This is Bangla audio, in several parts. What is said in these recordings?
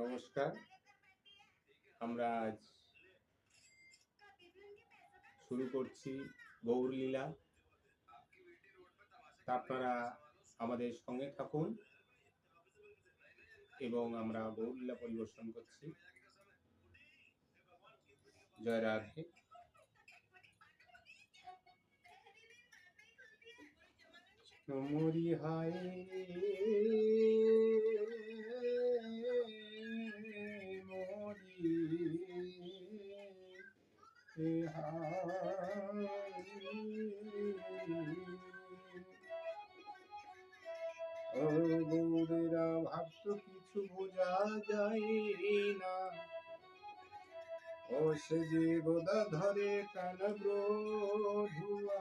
নমস্কার। আমরা আজ শুরু করছি গৌরলীলা। আপনারা আমাদের সঙ্গে থাকুন এবং আমরা গৌরলীলা পরিবেশন করছি। জয় রাধে। মরি হায় গৌরেরা ভাবত কিছু বোঝা যায় না, ও সে যে গোদা ধরে টানব্রধুয়া,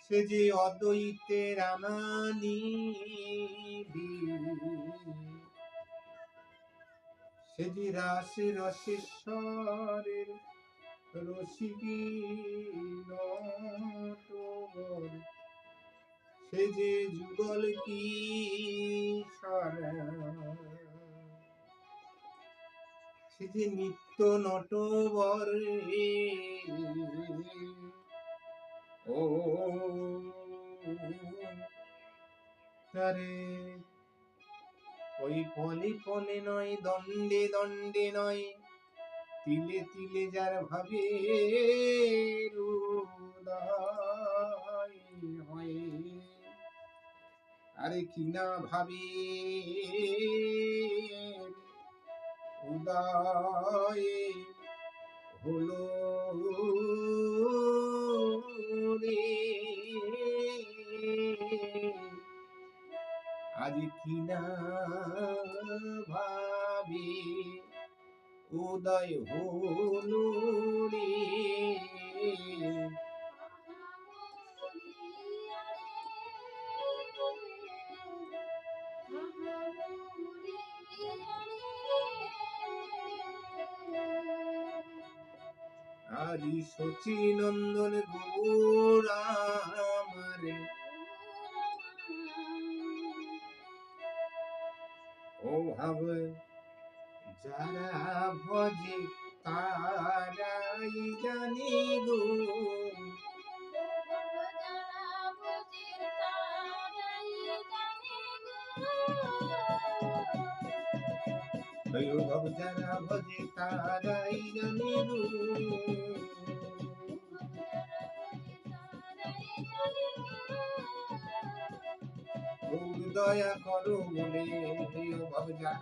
সে যে অদ্বৈতের আনানিধি, সে যে রাশি রসেশ্বরের রসিকী নটবর, সে যে যুগল কিশোর, সে যে নিত্য নটবর। ও তারে ওই পলে পলে নয়, দণ্ডে দণ্ডে নয়, তিলে তিলে যার ভাবে উদয় হয়, আরে কিনা ভাবে উদয় হলো রে, আজ কিনা ভাবে উদয় হলো রে। আজি শচী নন্দন গৌর আমারে, ও ভাব যারা ভজে তারাই জানি গো, ভব যারা ভজে তারাই জানি গো, গৌর দয়া করো বলে ভব যারা